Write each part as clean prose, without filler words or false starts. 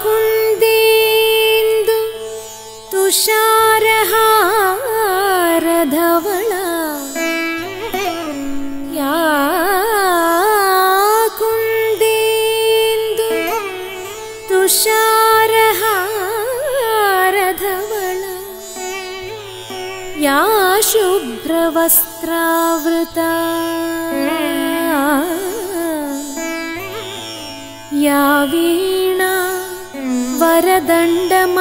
कुन्देन्दु तुषारहारधवला या कुन्देन्दु तुषारहारधवला या शुभ्रवस्त्रावृता या वीणा वरदण्डमण्डितकरा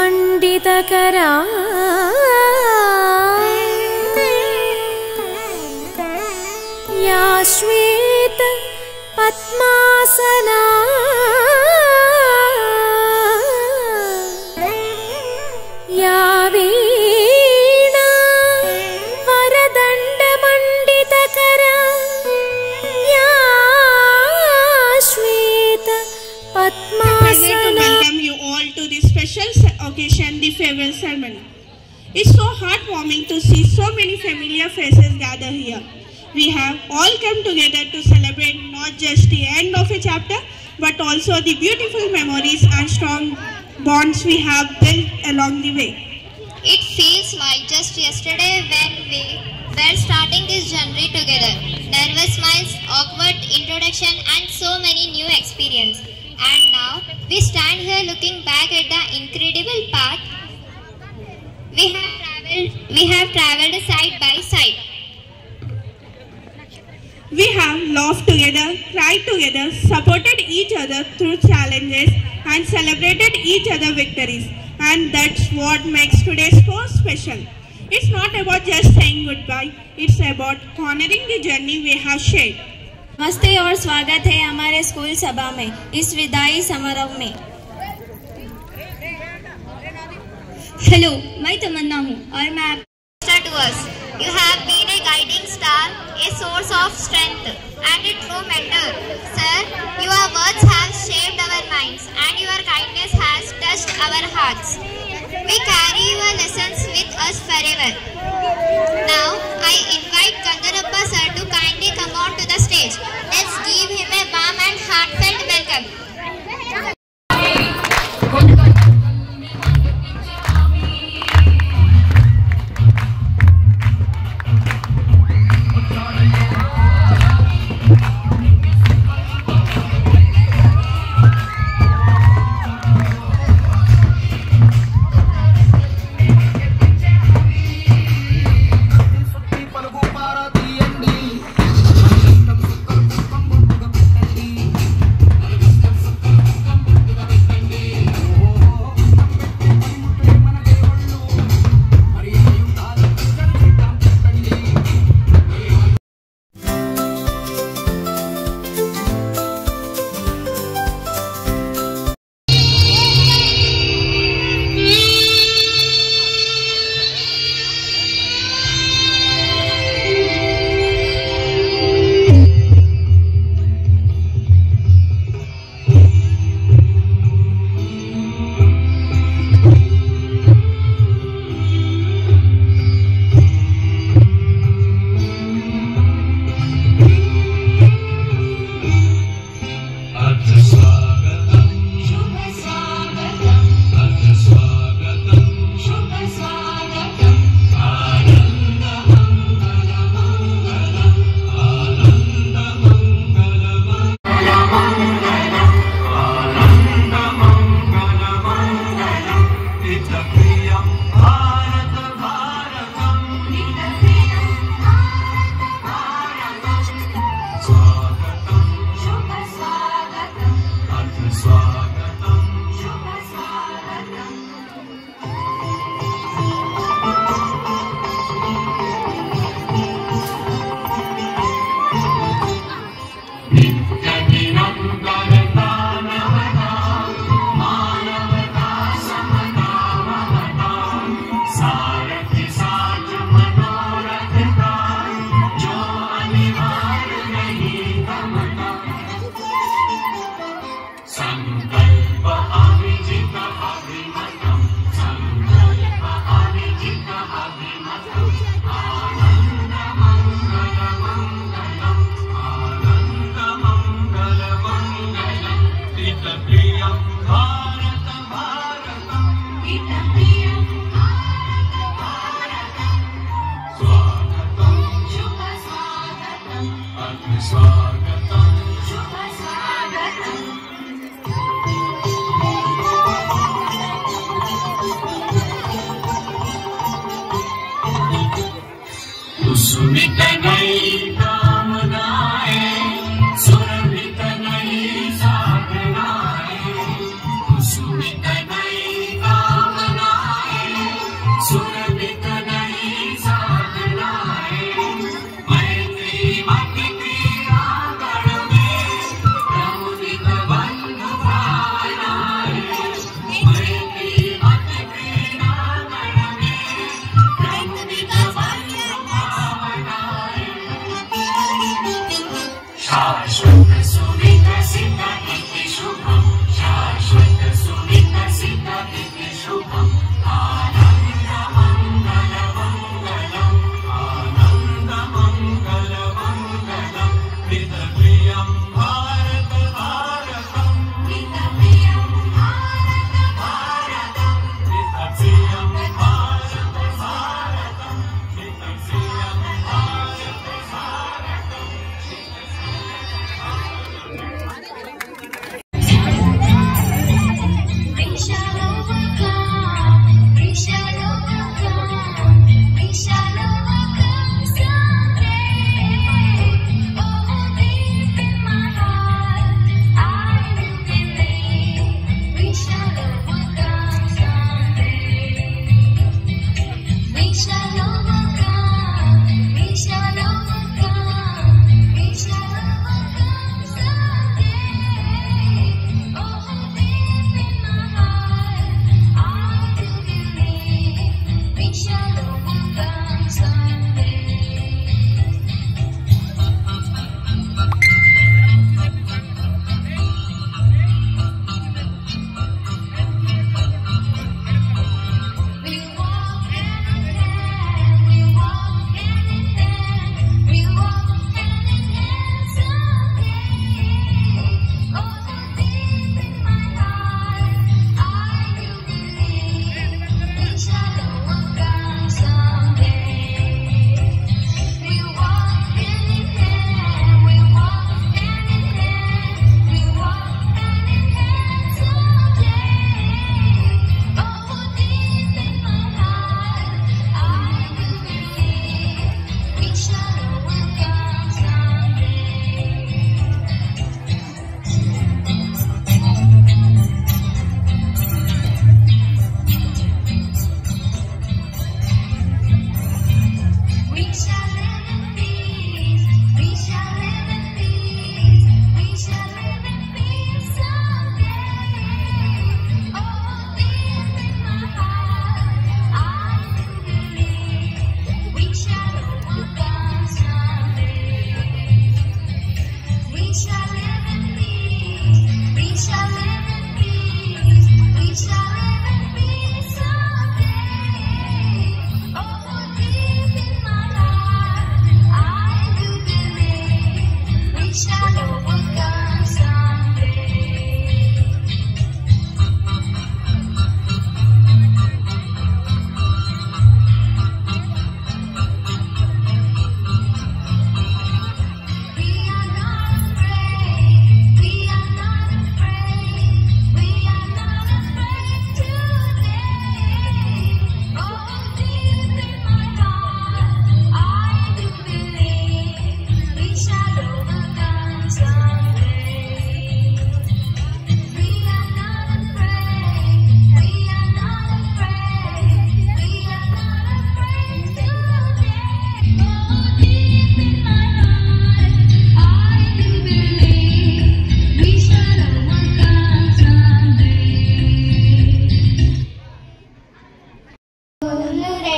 या श्वेत पद्मासना या वीणा वरदण्डमण्डितकरा या श्वेत welcome you all to this special occasion, the farewell ceremony. It's so heartwarming to see so many familiar faces gather here. We have all come together to celebrate not just the end of a chapter, but also the beautiful memories and strong bonds we have built along the way. It feels like just yesterday when we were starting this journey together. Nervous smiles, awkward introduction, and so many new experiences. And now we stand here looking back at the incredible path we have traveled side by side. We have laughed together, cried together, supported each other through challenges, and celebrated each other's victories. And that's what makes today's so special. It's not about just saying goodbye, it's about honoring the journey we have shared. नमस्ते और स्वागत है हमारे school सभा में इस विदाई समारोह में। हेलो, मैं तमन्ना हूँ और मैं to us. You have been a guiding star, a source of strength, and a true mentor. Sir, your words have shaped our minds, and your kindness has touched our hearts. We carry your lessons with us forever. Now, I invite Kandarappa sir to kindly come on to the stage. Let's give him a warm and heartfelt welcome.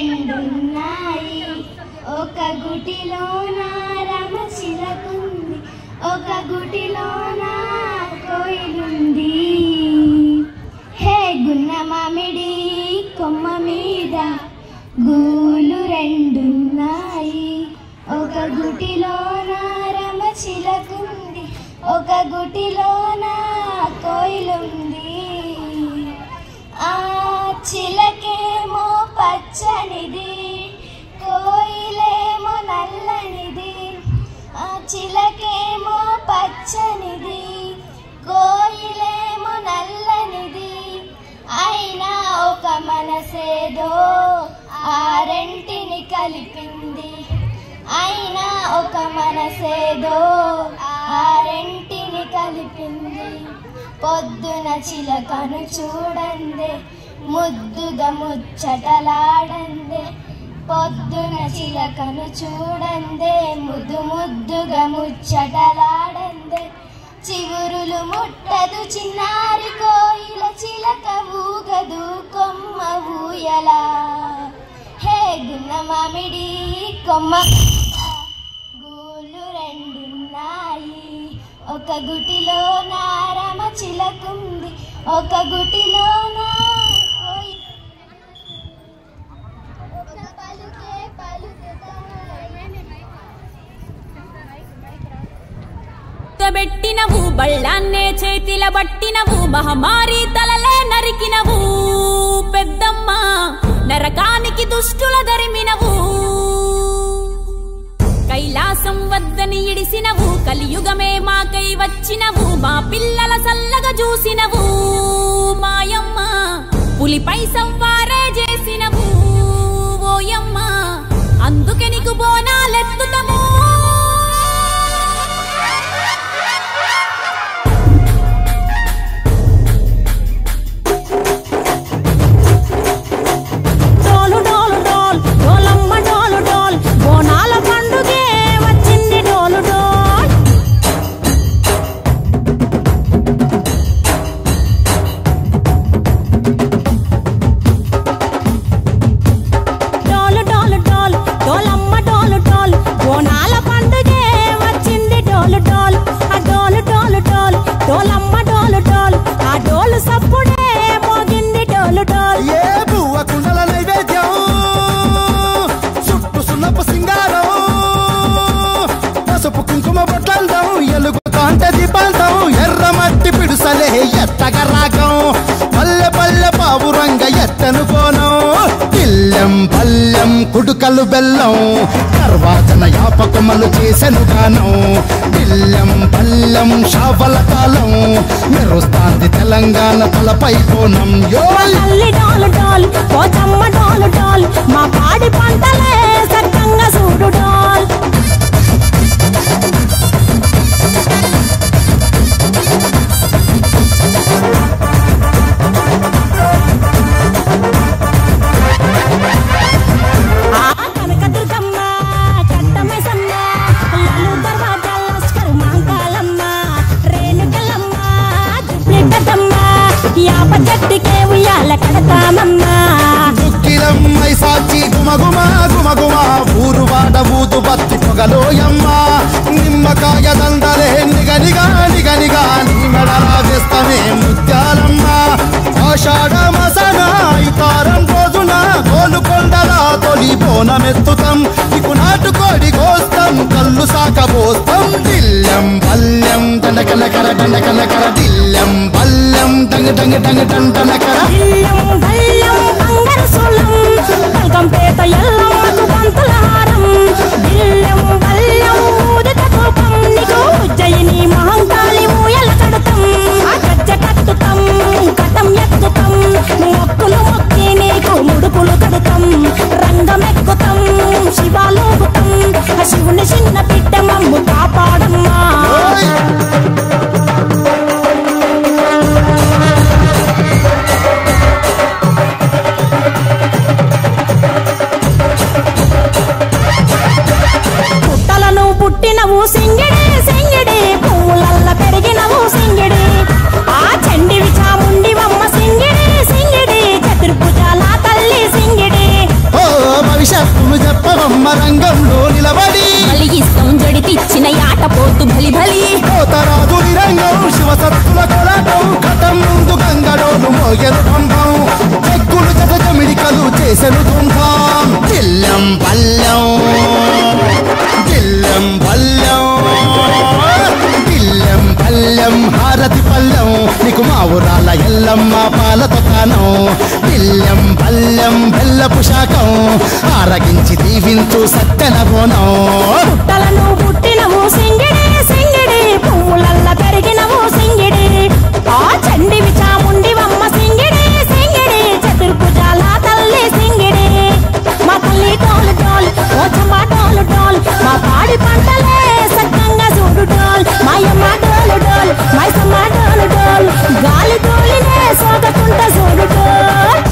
రెండున్నాయి ఒక గుటిలోన రమచిలకుంది ఒక గుటిలోన కోయిలుంది హే గున్న మామిడి కొమ్మ మీద గూలు రెండున్నాయి ఒక గుటిలోన రమచిలకుంది ఒక గుటిలోన కోయిలుంది ఆ చిలకేమో పచ్చనిది కోయిలేమో నల్లనిది ఆ చిలకేమో పచ్చనిది కోయిలేమో నల్లనిది అయినా ఒక మనసేదో ఆ రెంటిని కలిపింది అయినా ఒక మనసేదో ఆ రెంటిని కలిపింది పొద్దున చిలకను చూడందే ముద్దుగా ముచ్చటలాడందే పొద్దున చిలకను చూడందే ముద్దుగా ముచ్చటలాడందే చివురులు ముట్టదు చిన్నారి కోయిల చిలక ఊగదు కొమ్మ ఊయలా హే గున్న మామిడి కొమ్మ గూళ్ళు రెండున్నాయి ఒక గుటిలో నారమ చిలకుంది ఒక గుటిలో పెట్టినవు బళ్ళాన్నే చేతిల బట్టినవు మహమారి తలలే నరికినవు పెద్దమ్మ నరకానికి దుష్టుల దరిమినవు కైలాసం వద్దని ఇడిసినవు కలియుగమే మాకై వచ్చినవు మా పిల్లల సల్లగా చూసినవు మాయమ్మ పులిపై సంవారే చేసినవు ఓయమ్మ అందుకే నీకు బోనాలెత్తుతము ఎత్తగరాగం పల్లె పల్లె పావురంగ ఎత్తను కోనం పిల్లెం పల్లెం కుడుకలు బెల్లం తర్వాతన యాపకమలు చేసెను గానం పిల్లెం పల్లెం షావల కాలం మెరుస్తాంది తెలంగాణ తలపై కోనం మా పాడి పంటలే సక్కంగా చూడు డాల్ చెట్టుకే ఉయ్యాల కడతామమ్మా దుక్కిలమ్మై సాచి గుమగుమ గుమగుమ ఊరు వాడ ఊదు బత్తి పొగలోయమ్మ నిమ్మకాయ దండలే నిగనిగా నిగనిగా నీ మెడలా వేస్తమే ముత్యాలమ్మ ఆషాఢ మసన ఇతారం రోజున గోలుకొండల తొలి బోనమెత్తుతాం నీకు నాటుకోడి కోస్తాం కళ్ళు సాకబోస్తాం దిల్లెం పల్లెం దండకనకర దండకనకర దిల్లెం పల్లెం డంగ డంగ డంగ డండనకర కంపేత ఎల్లమ్మకు పంతుల హారం బిల్లెం బల్లెం ఊదిత కోపం నీకు ఉజ్జయిని మహంకాళి ఊయల కడతాం గజ్జ కట్టుతాం కటం ఎత్తుతాం మొక్కులు మొక్కి నీకు ముడుపులు కడతాం రంగమెక్కుతాం శివాలోగుతాం శివుని చిన్న బిడ్డ మమ్ము కాపాడమ్మా చుట్టుపక్కలు చేసెను ధూమ్ధాం దిల్లెం పల్లెం దిల్లెం పల్లెం దిల్లెం పల్లెం హారతి పల్లెం నీకు మా ఊరాల ఎల్లమ్మ పాల దుకాణం దిల్లెం పల్లెం బెల్లపు శాఖం ఆరగించి దీవించు సత్తెన బోనం పుట్టలను పుట్టినము సింగిడి సింగిడి పువ్వులల్ల పెరిగినము సింగిడి ఆ చండివి చాముండివమ్మ సింగిడి సింగిడి చతుర్భుజాల తల్లి సింగిడి మా తల్లి టోలు టోల్ ఓ చమ్మా టోలు టోల్ మా పాడి పంటలే సక్కంగా చూడు టోల్ మాయమ్మ టోలు టోల్ మైసమ్మ టోలు టోల్ గాలి తోలినే సోదకుంట చూడు టోల్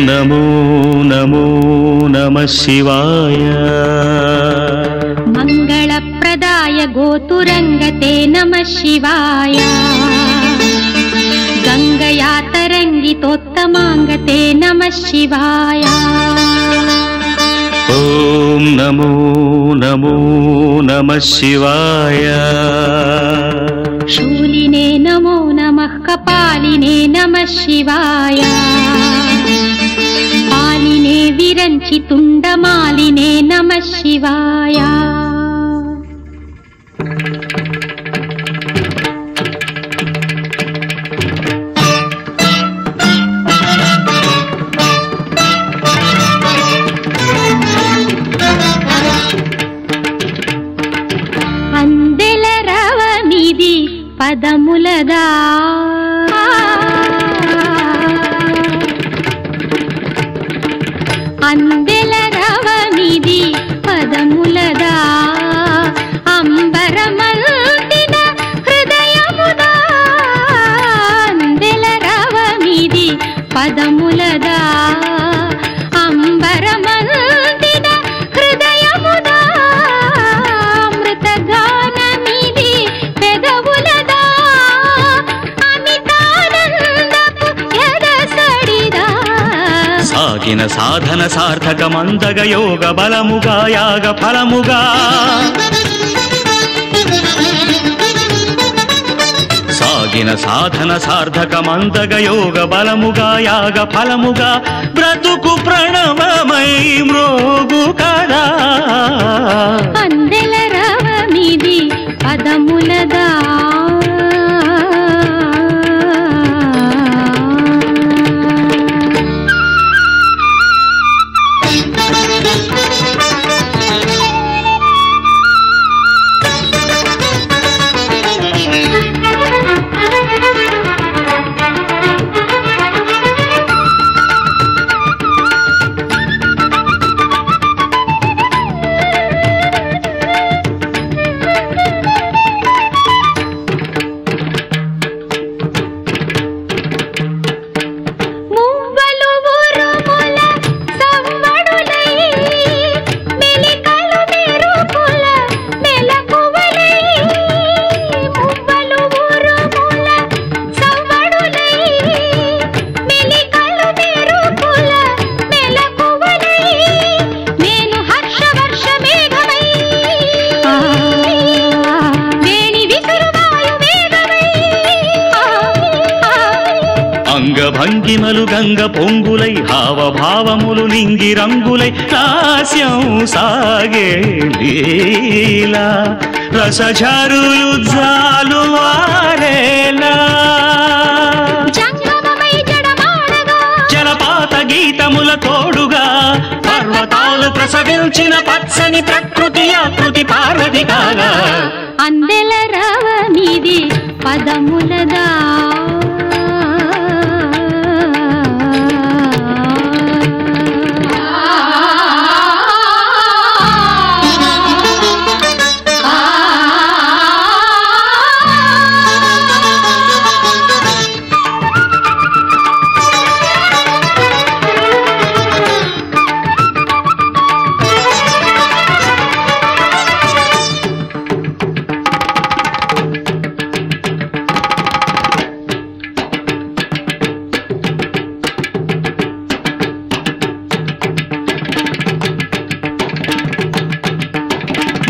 नमो శివాయ. మంగళప్రదాయ గోతురంగతే నమః శివాయ. గంగయాతరంగితోత్తమాంగతే నమః శివాయ. ఓం నమో నమో నమః శివాయ. శూలినే నమో నమః కపాలినే నమః శివాయ. పాలినే విరంచి తుండమాలినే నమః శివాయ. అందెల రవమిది పదములదా అందెల రవమిది పదములదా అంబరమల్దిన హృదయముదా. అందెల రవమిది పదములదా అంబరమల్దిన హృదయముదా. అమృతగానమిది పెదవులదా అమితానందపు ఎదసడిదా. సాగిన సాధన సార్థకమందగ యోగ బలముగా యాగ ఫలముగా. సాగిన సాధన సార్థకమందగ యోగ బలముగా యాగ ఫలముగా. బ్రతుకు ప్రణవమై మ్రోగు కదా. అందెల రవమిది పదములదా భంగిమలు గంగ పొంగులై హావభావములు నింగి రంగులై హాస్యం సాగే లీలా. రసఝరులు జాలువారేలా. జలపాత గీతముల తోడుగా పర్వతాలు ప్రసవించిన పచ్చని ప్రకృతి ఆకృతి పార్వతి కాగా. అందెల రవమిది పదములదా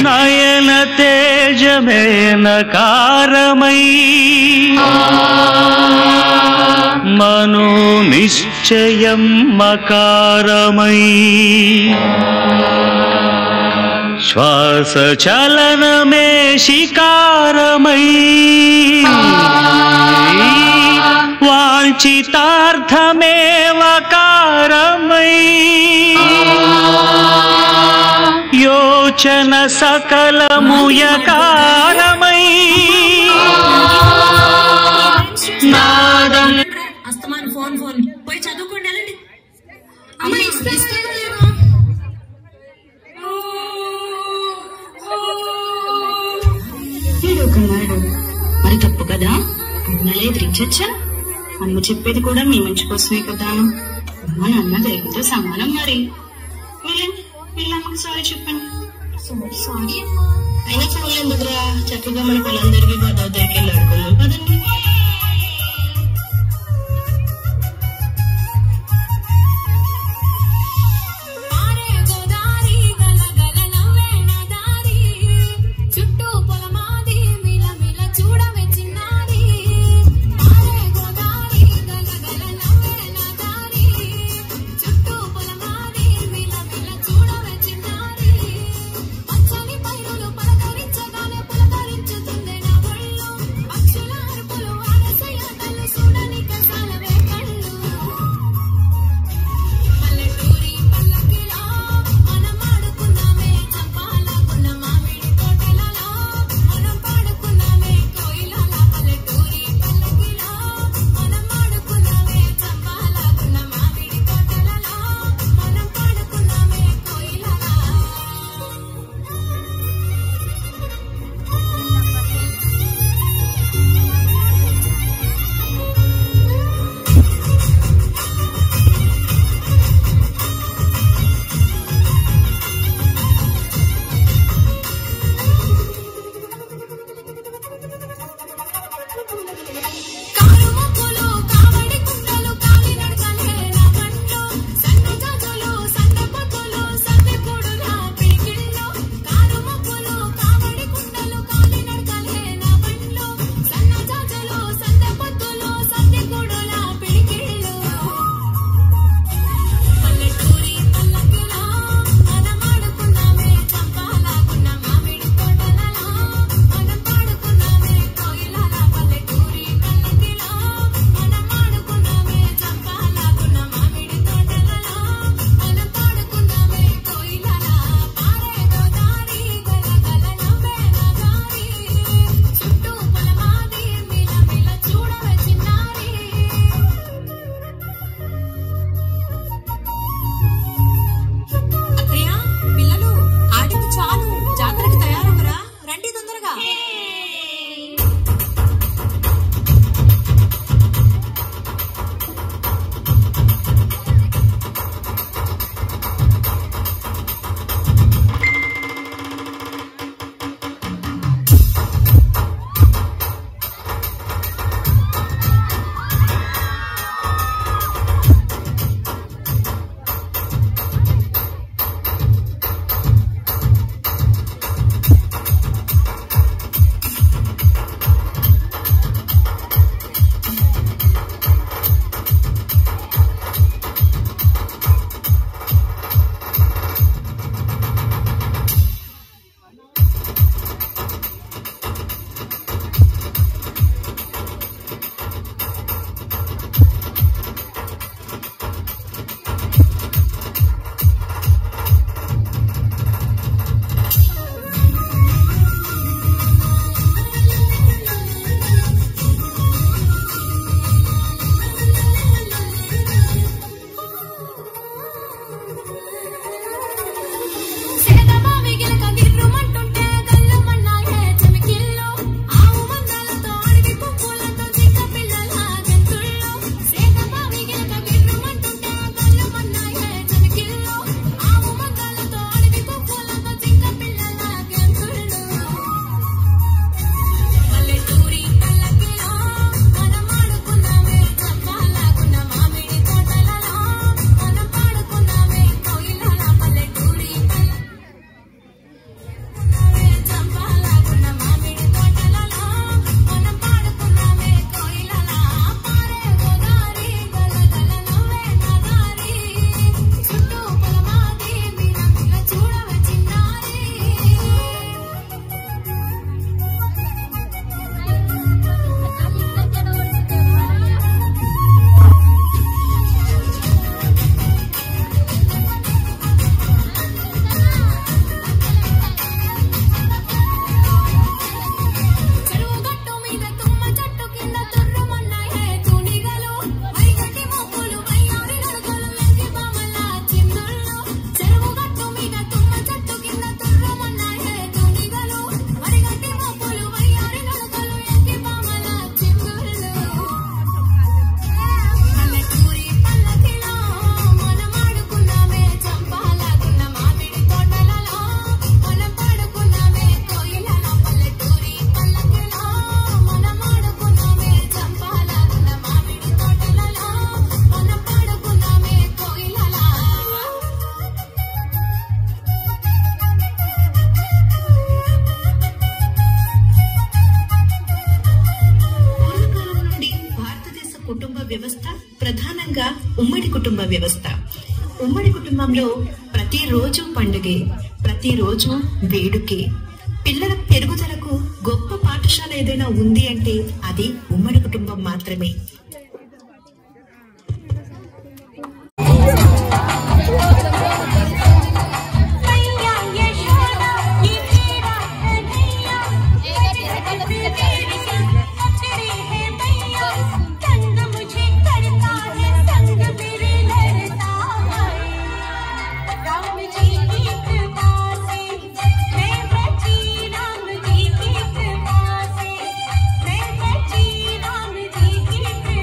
నయన తేజమేనకారమై మనో నిశ్చయం మకారమై. శ్వాస చలనమే శికారమై. వాంఛితార్థమేవ కారమై. యోచన సకలముయకారమై. నాదం అస్తమాన్ ఫోన్ ఫోన్ పోయి చదువుకోండి వెళ్ళండి. మరి తప్పు కదా అన్నలే ఎదిరించచ్చా. అమ్మ చెప్పేది కూడా మీ మంచి కోసమే కదా. అమ్మ నాన్న దేవుడితో సమానం మరి. వెళ్ళండి. సారీ చెప్పండి. సారీ అమ్మా. అయినా ఫోన్లు ఎందుకురా, చక్కగా మన పిల్లలందరికీ గోదావరి దగ్గరికి వెళ్ళి ఆడుకుందాం కదండి. పలకరించగానే పులకరించుతుందే నా ఒళ్ళు, అక్షుల అరుపులు ఉమ్మడి కుటుంబ వ్యవస్థ. ఉమ్మడి కుటుంబంలో ప్రతిరోజు పండుగే, ప్రతిరోజు వేడుకే. పిల్లల పెరుగుదలకు గొప్ప పాఠశాల ఏదైనా ఉంది అంటే అది ఉమ్మడి కుటుంబం మాత్రమే. मैं बची राम जी की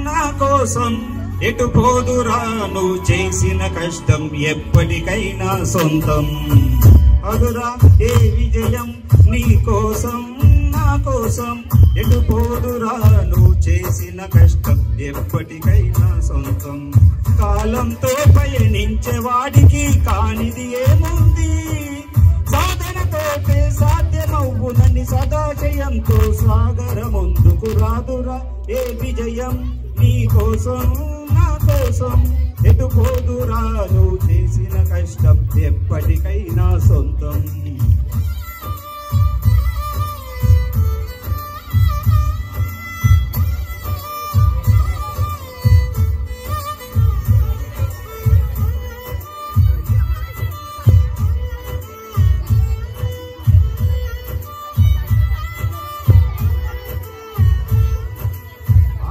నా కోసం ఎటు పోదురా నువ్వు చేసిన కష్టం ఎప్పటికైనా సొంతం అదురా ఏ విజయం నీ కోసం నా కోసం ఎటు పోదురా నువ్వు చేసిన కష్టం ఎప్పటికైనా సొంతం కాలంతో పయనించే వాడికి కానిది ఏముంది సాధనతోటే సాధ్యమవునని సదాశయంతో సాగర ముందుకు రాదురా ఏ విజయం నీ కోసం నా కోసం ఎటు పోదురా నువ్వు చేసిన కష్టం ఎప్పటికైనా సొంతం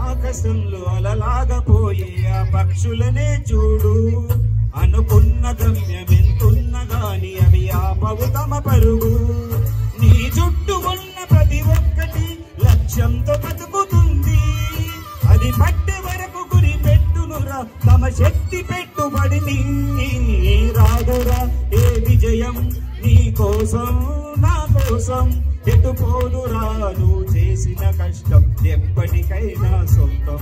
ఆకాశంలో అలలాగపోయే ఆ పక్షులనే చూడు అనుకున్న గమ్యం ఎంతున్న గాని అవి ఆపవు తమ పరుగు నీ చుట్టూ ఉన్న ప్రతి ఒక్కటి లక్ష్యంతో బతుకుతుంది అది పట్టే వరకు గురి పెట్టునురా తమ శక్తి పెట్టుబడిని రాదురా ఏ విజయం నీ కోసం నా కోసం ఎటు పోదురా నువ్వు చేసిన కష్టం ఎప్పటికైనా సొంతం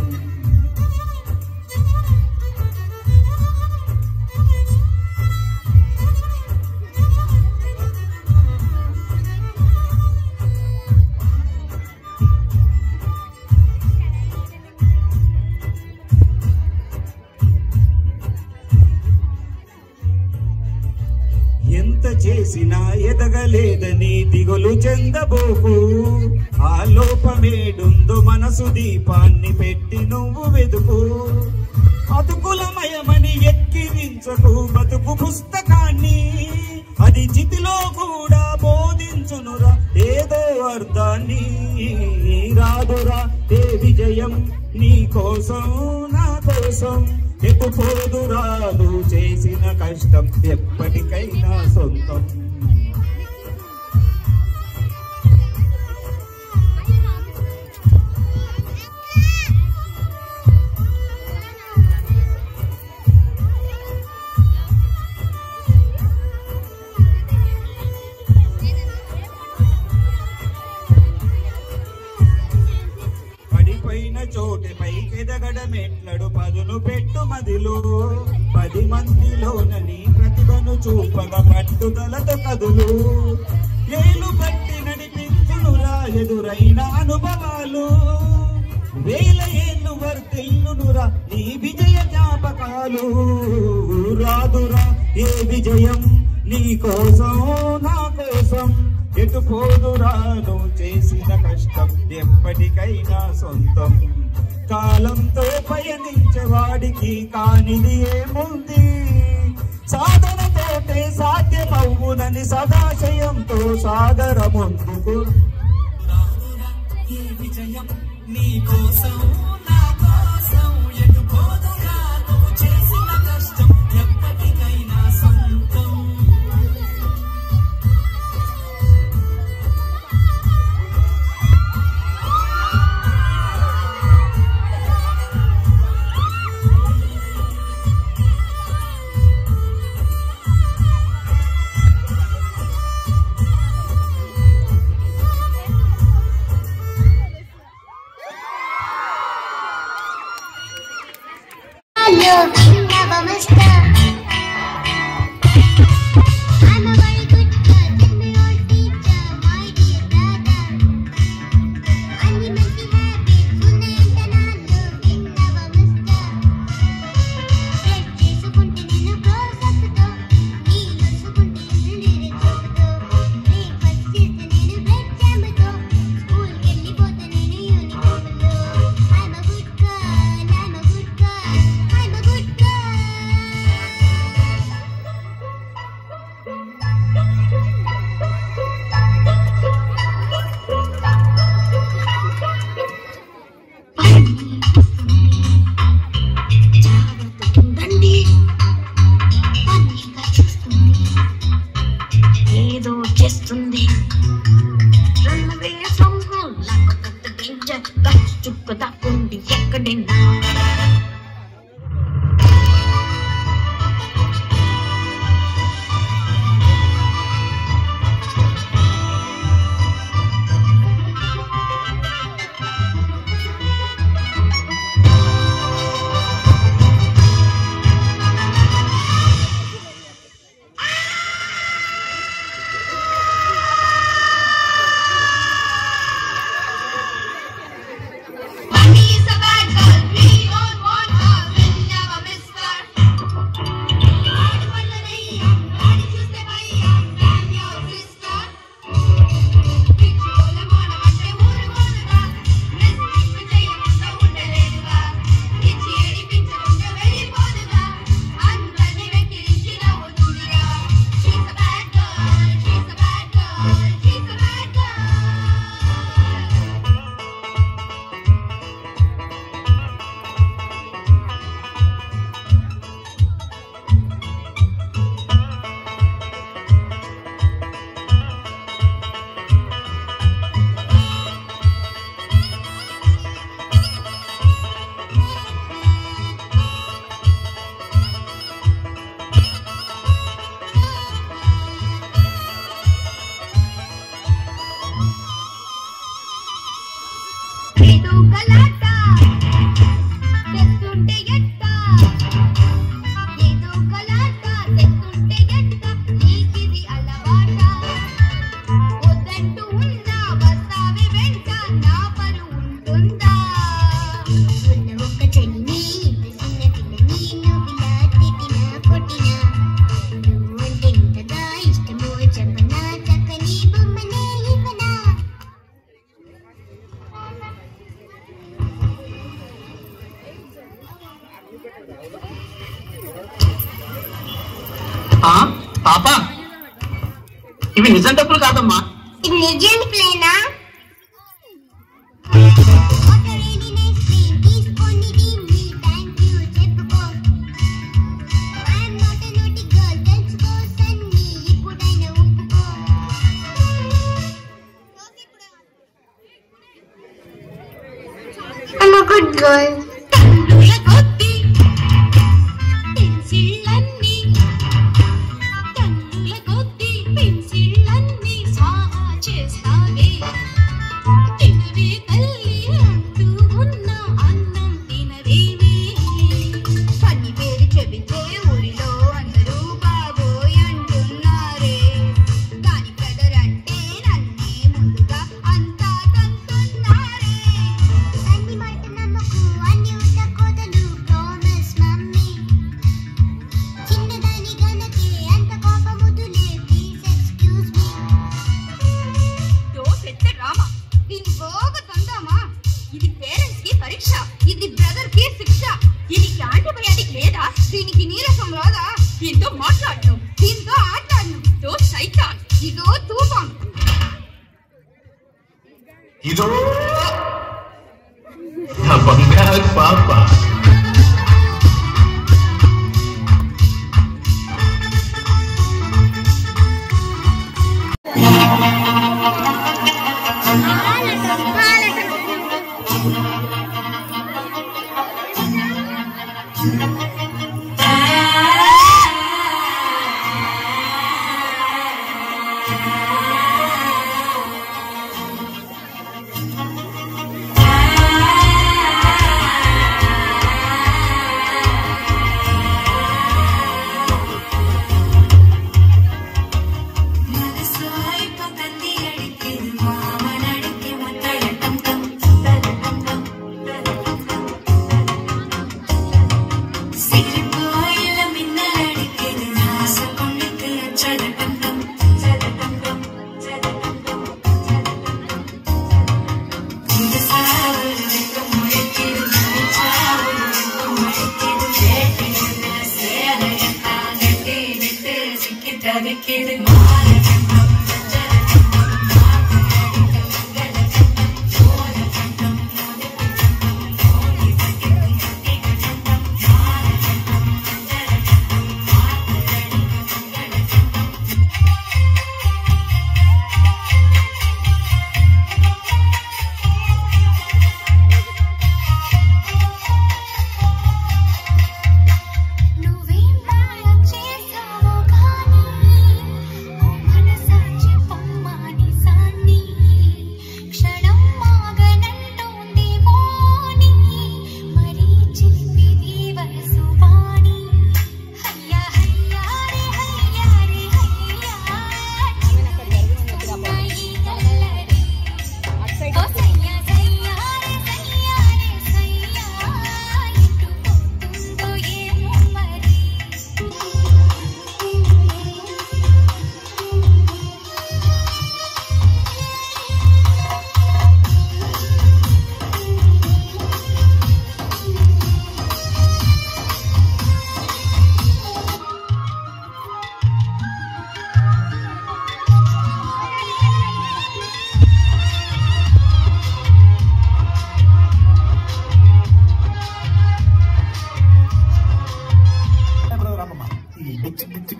ఎంత చేసినా ఎదగలేదని దిగులు చెందబోకు ఆ లోపమేడుందో మనసు దీపాన్ని పెట్టి నువ్వు వెతుకు అతుకులమయమని ఎక్కిరించకు బతుకు పుస్తకాన్ని అది చితిలో కూడా బోధించునురా ఏదో అర్థాన్ని రాదురా ఏ విజయం నీ కోసం నా కోసం ఎటు పోదురా నువ్వు చేసిన కష్టం ఎప్పటికైనా సొంతం పడిపోయిన చోటే పైకెదగడమెట్లడు పదును పెట్టు మదిలో 10 మందిలోన నీ ప్రతిభను చూపగా పట్టుదలతో కదులు ఏలు పట్టి నడిపించునురా ఎదురైన అనుభవాలు వేల ఏళ్ళు వర్తిల్లునురా నీ విజయ జ్ఞాపకాలు రాదురా ఏ విజయం నీ కోసం నా కోసం ఎటు పోదురా నువ్వు చేసిన కష్టం ఎప్పటికైనా సొంతం కాలంతో పయనించే వాడికి కానిది ఏముంది సాధనతోటే సాధ్యమవునని సదాశయంతో సాగర ముందుకు విజయం నీ కోసం నా కోసం ఎటు పోదురా నువ్వు చేసిన కష్టం ఎప్పటికైనా సొంతం పాప ఇవి నిజం డబ్బులు కాదమ్మా. ఇది నిజం ప్లేనా? I'm a good girl. ఇదో నా బంగారు పాప.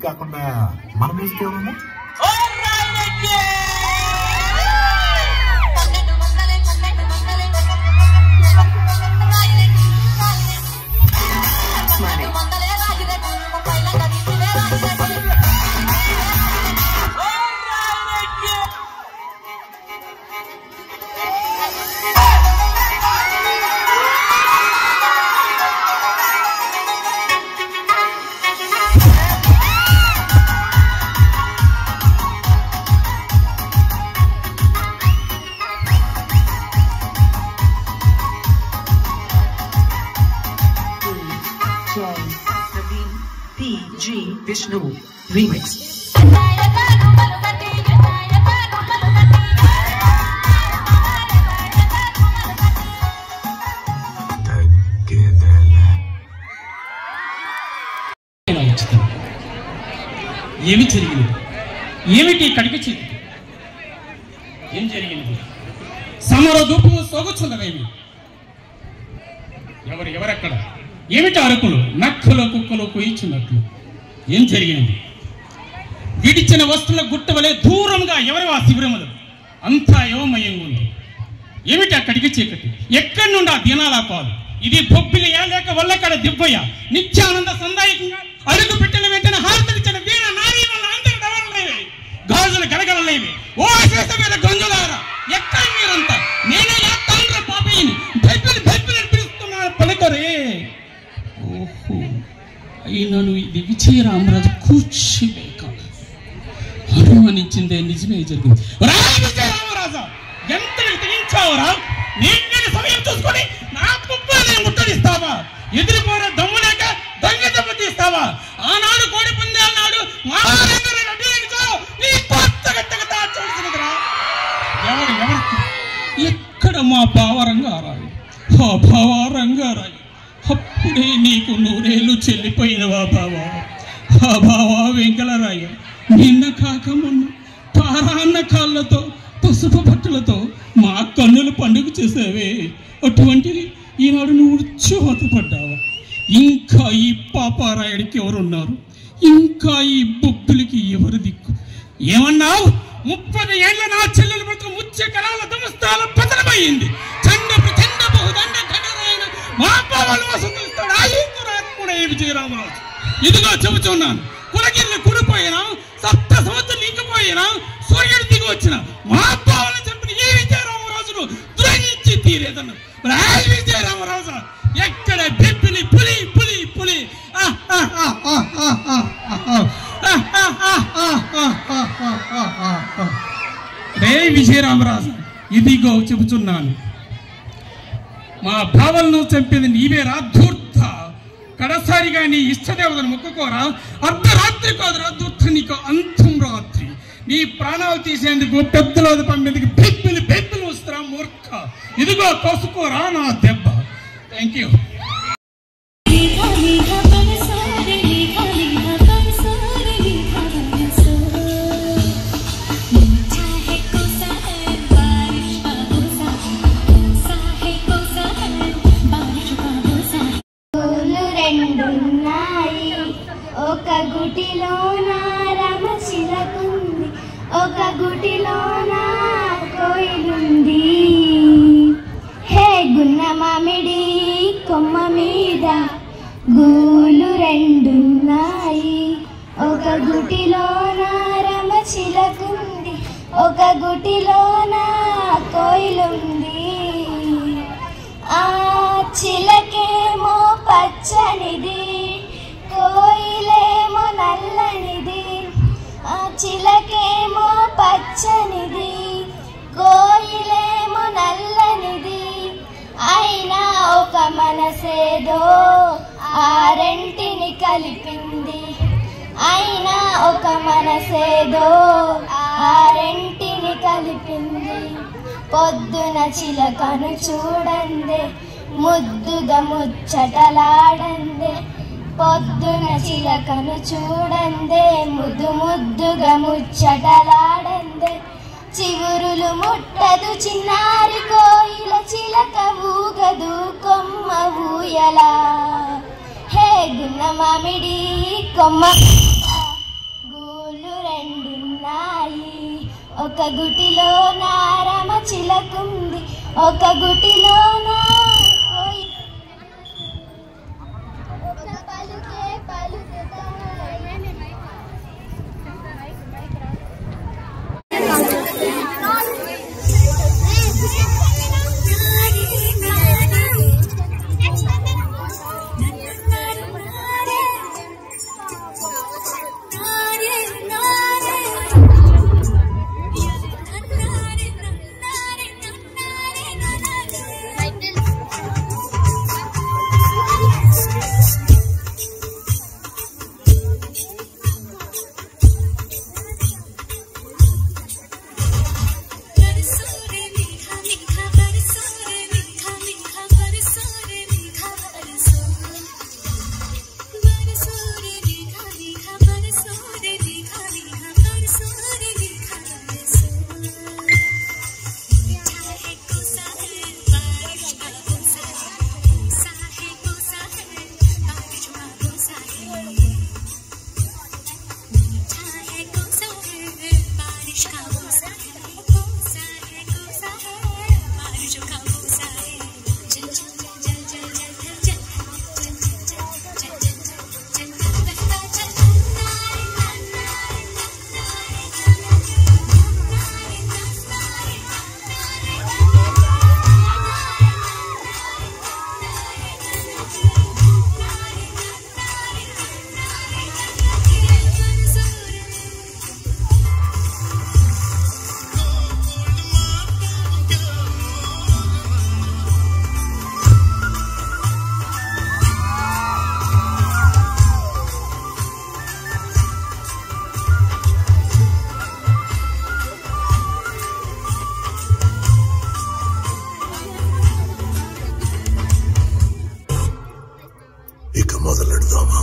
కాకుండా మన మ్యూజిక్ ఏమన్నా Vishnu remix. ఏమి జరిగినది? ఏమిటి కడిగి చేతి? ఏం జరిగినది? సమర దూపు సోగుచున్నదేమి? ఎవరెక్కడ? ఏమిటి అరుకులు? నక్కలు కుక్కలు కొయ్యుచున్నట్లు ఏం జరిగినది? విడిచిన వస్తువుల గుట్ట వలె దూరంగా ఎవరి ఆ శిబిరములు అంతా యోమయంగా ఉంది. ఏమిటి అక్కడికి చీకటి? ఎక్కడి నుండి ఆ దినాల పాలు? ఇది బొబ్బిలియా లేక వల్లకడ దిబ్బయ్య? నిత్యానంద సందాయకంగా అడుగు పెట్టిన వెంటనే హారతలిచ్చిన వీణ నారీ వల్ల అందరూ డవరలేవి, గాజులు గలగలలేవి. ఓ శేష మీద గంజులారా, ఎక్కడ మీరంతా? నేనే తాండ్ర పాపయ్యని బెబ్బిలి పిలుస్తున్నాను పలుకరే. ఓహో, అయినను ఇది విజయరామరాజు కూర్చోలేక అనుమానించిందే నిజమే జరిగింది. విజయరామరాజా, ఎంత తెగించావురా? నేను సమయం చూసుకొని నా కుప్పని ముట్టడిస్తావా? ఎదిరిపోయిన దమ్ము లేక దొంగ దెబ్బ తీస్తావా? ఆనాడు కోడి పుంజాల నాడు ఎక్కడ మా బావరంగారాయి? ఆ బావరంగారాయి అప్పుడే నీకు 100 ఏళ్ళు చెల్లిపోయినవా బావా? ఆ బావా వెంకలరాయ, నిన్న కాక మొన్న పారాన్న కాళ్ళతో పసుపు బట్టలతో మా కన్నులు పండుగ చేసావే, అటువంటిది ఈనాడు నువ్వు ఉచ్చుహతపడ్డావా? ఇంకా ఈ పాపారాయుడికి ఎవరున్నారు? ఇంకా ఈ బొబ్బులకి ఎవరు దిక్కు? ఏమన్నావు? 30 ఏళ్ళ నా చెల్లెలు బ్రతుకు ముత్య కళాల దుమస్తాల పతనమైంది. చండ ప్రచండ బహుదండ ఘటనాయన మా పావాలు వసతిస్తాడు. ఆ కూడా ఏ విజయరామరాజు, ఇదిగో చెబుతున్నాను. కులగిరిని కుడిపోయినా, సప్త సంవత్సరాలు ఇంకపోయినా, సూర్యుడు దిగి వచ్చిన మా పావన చంపిన ఈ విజయరామరాజును ద్రోహించి తీరేదన్న విజయరామరాజు ఎక్కడ బెబ్బిలి పులి పులి పులి. రే విజయరామరాజు, ఇదిగో చెబుతున్నాను. మా భావలను చంపింది నీవేరా ధూర్త. కడసారిగా నీ ఇష్టదేవతను మొక్కుకోరా. అర్ధరాత్రి కాదురా ధూర్త, నీకు అంతం రాత్రి. నీ ప్రాణాలు తీసేందుకు పెద్దల పంపేందుకు బెబ్బిలి వస్తారా మూర్ఖ. ఇదిగో కోసుకోరా నా దెబ్బ. Thank you. ఒక గుటిలోన రామచిలకుంది, ఒక గుటిలోన కోయిలుంది. హే గున్న మామిడి కొమ్మ మీద గూలు 2 ఉన్నాయి. ఒక గుటిలోన రామచిలకుంది, ఒక గుటిలోన కోయిలుంది. ఆ చిలకేమో పచ్చనిది, కోయిలేమో నల్లనిది. ఆ చిలకేమో పచ్చనిది, కోయిలేమో నల్లనిది. అయినా ఒక మనసేదో ఆ రెంటిని కలిపింది. అయినా ఒక మనసేదో ఆ రెంటిని కలిపింది. పొద్దున చిలకను చూడందే, ముద్దుగా ముచ్చటలాడందే. పొద్దున చిలకను చూడందే, ముద్దుగా ముచ్చటలాడందే. చివురులు ముట్టదు చిన్నారి కోయిల, చిలక ఊగదు కొమ్మ ఊయలా. హే గున్న మామిడి కొమ్మ గూళ్ళు 2 ఉన్నాయి. ఒక గుటిలో నారమ చిలకుంది, ఒక గుటిలో నా మొదలెడదామా?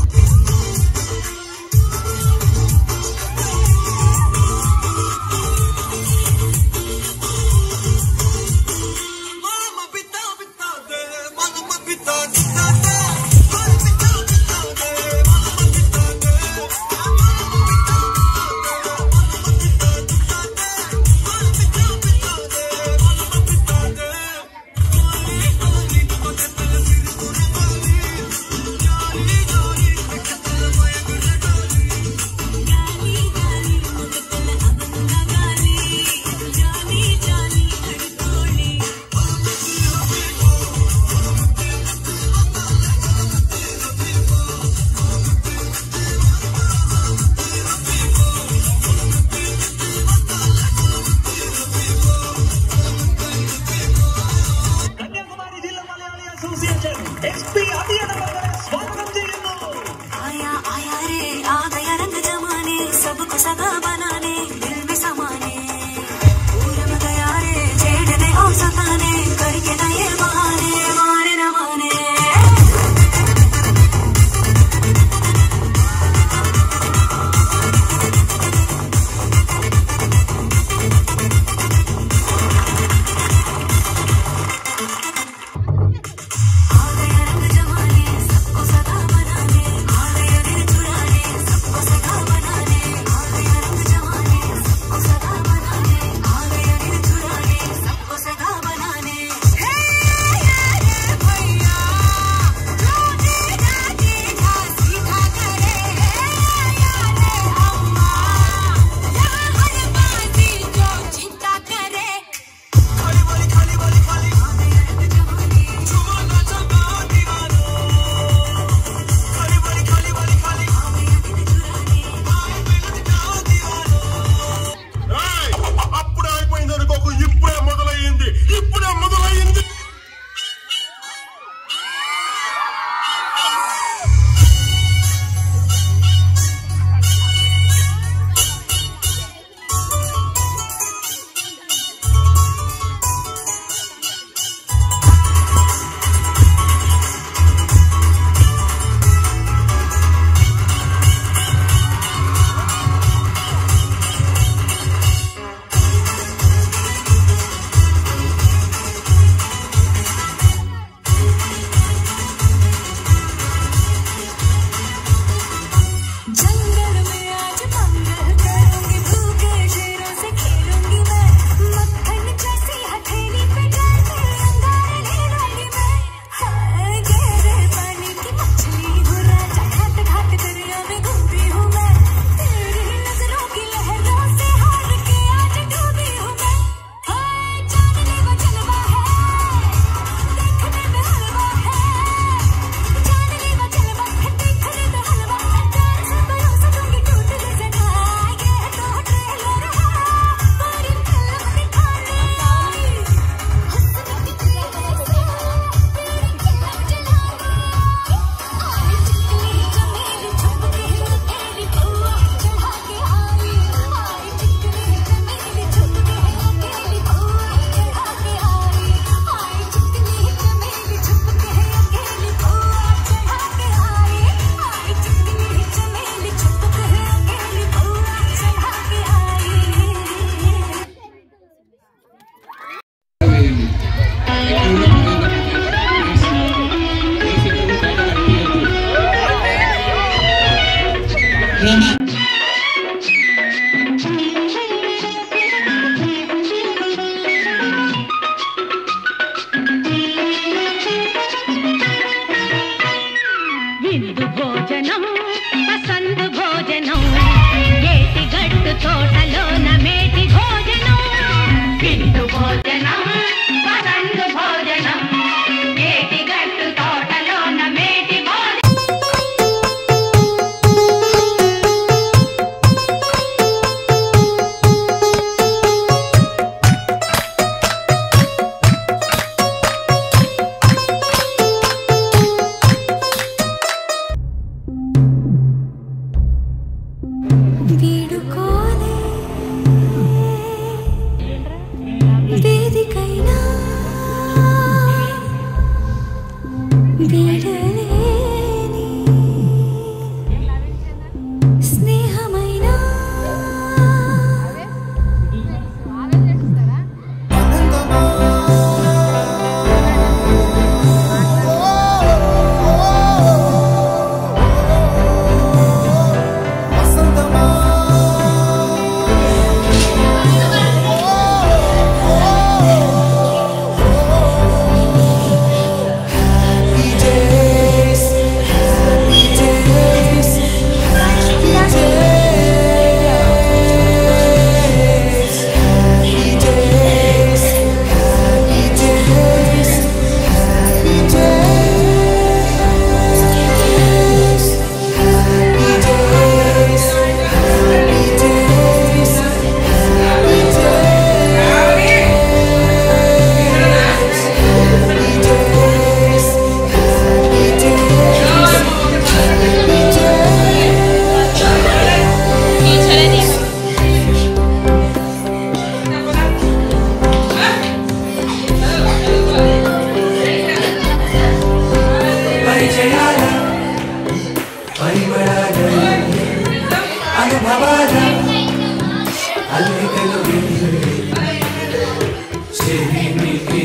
చెలిమికి